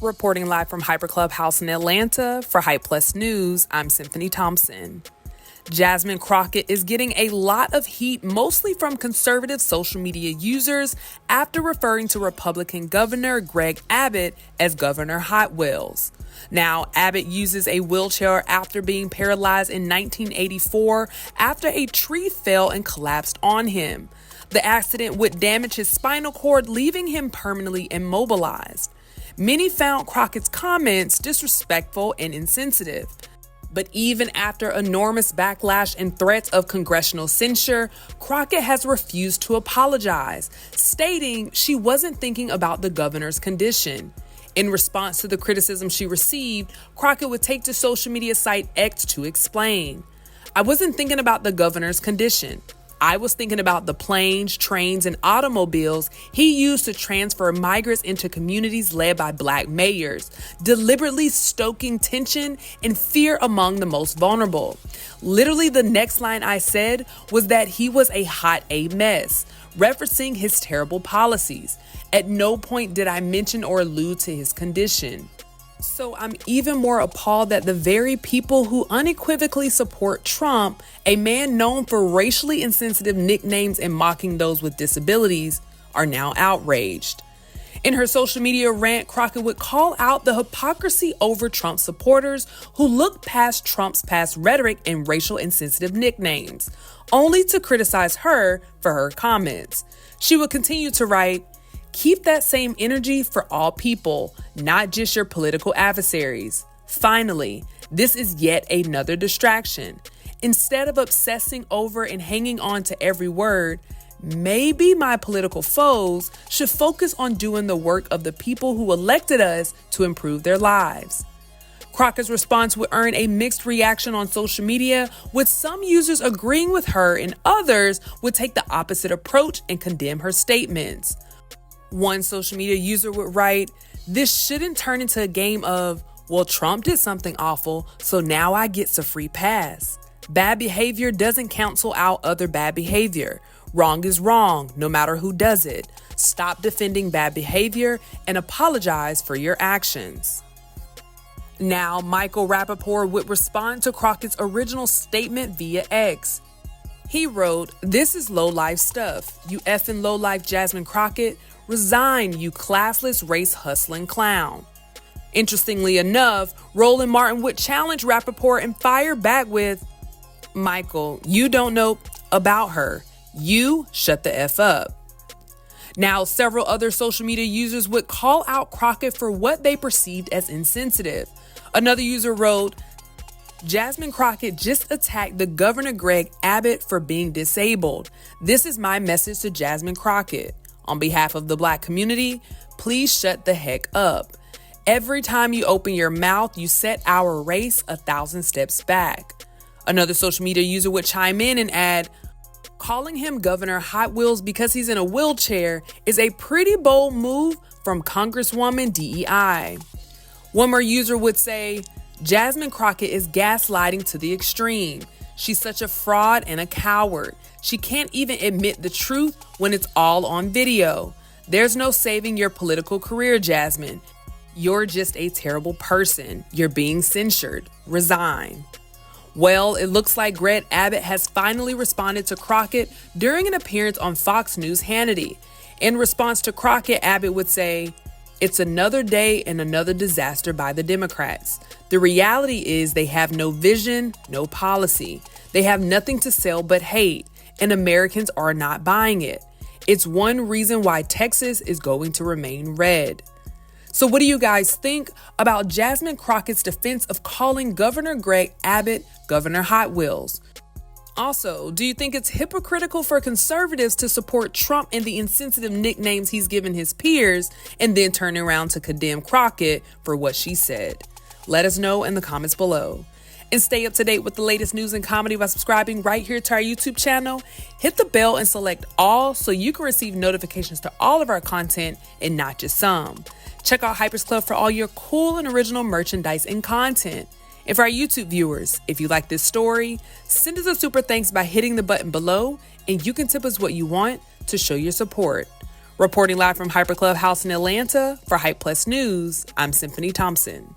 Reporting live from Hyper Clubhouse in Atlanta for Hype Plus News, I'm Symphony Thompson. Jasmine Crockett is getting a lot of heat, mostly from conservative social media users, after referring to Republican Governor Greg Abbott as Governor Hot Wheels. Now, Abbott uses a wheelchair after being paralyzed in 1984 after a tree fell and collapsed on him. The accident would damage his spinal cord, leaving him permanently immobilized. Many found Crockett's comments disrespectful and insensitive. But even after enormous backlash and threats of congressional censure, Crockett has refused to apologize, stating she wasn't thinking about the governor's condition. In response to the criticism she received, Crockett would take to social media site X to explain. "I wasn't thinking about the governor's condition. I was thinking about the planes, trains, and automobiles he used to transfer migrants into communities led by Black mayors, deliberately stoking tension and fear among the most vulnerable. Literally, the next line I said was that he was a hot A mess, referencing his terrible policies. At no point did I mention or allude to his condition." So I'm even more appalled that the very people who unequivocally support Trump, a man known for racially insensitive nicknames and mocking those with disabilities, are now outraged. In her social media rant, Crockett would call out the hypocrisy over Trump supporters who look past Trump's past rhetoric and racial insensitive nicknames, only to criticize her for her comments. She would continue to write, "Keep that same energy for all people, not just your political adversaries. Finally, this is yet another distraction. Instead of obsessing over and hanging on to every word, maybe my political foes should focus on doing the work of the people who elected us to improve their lives." Crockett's response would earn a mixed reaction on social media, with some users agreeing with her and others would take the opposite approach and condemn her statements. One social media user would write, "This shouldn't turn into a game of, well, Trump did something awful, so now I get a free pass. Bad behavior doesn't cancel out other bad behavior. Wrong is wrong, no matter who does it. Stop defending bad behavior and apologize for your actions." Now, Michael Rappaport would respond to Crockett's original statement via X. He wrote, "This is low-life stuff. You effing low-life Jasmine Crockett. Resign, you classless, race-hustling clown." Interestingly enough, Roland Martin would challenge Rappaport and fire back with, "Michael, you don't know about her. You shut the F up." Now, several other social media users would call out Crockett for what they perceived as insensitive. Another user wrote, "Jasmine Crockett just attacked the Governor Greg Abbott for being disabled. This is my message to Jasmine Crockett. On behalf of the Black community, please shut the heck up. Every time you open your mouth, you set our race 1,000 steps back." Another social media user would chime in and add, "Calling him Governor Hot Wheels because he's in a wheelchair is a pretty bold move from Congresswoman DEI." One more user would say, "Jasmine Crockett is gaslighting to the extreme. She's such a fraud and a coward. She can't even admit the truth when it's all on video. There's no saving your political career, Jasmine. You're just a terrible person. You're being censured. Resign." Well, it looks like Greg Abbott has finally responded to Crockett during an appearance on Fox News Hannity. In response to Crockett, Abbott would say, "It's another day and another disaster by the Democrats. The reality is they have no vision, no policy. They have nothing to sell but hate, and Americans are not buying it. It's one reason why Texas is going to remain red." So what do you guys think about Jasmine Crockett's defense of calling Governor Greg Abbott Governor Hot Wheels? Also, do you think it's hypocritical for conservatives to support Trump and the insensitive nicknames he's given his peers and then turn around to condemn Crockett for what she said? Let us know in the comments below. And stay up to date with the latest news and comedy by subscribing right here to our YouTube channel. Hit the bell and select all so you can receive notifications to all of our content and not just some. Check out Hypers Club for all your cool and original merchandise and content. And for our YouTube viewers, if you like this story, send us a super thanks by hitting the button below, and you can tip us what you want to show your support. Reporting live from Hyper Club House in Atlanta for Hype Plus News, I'm Symphony Thompson.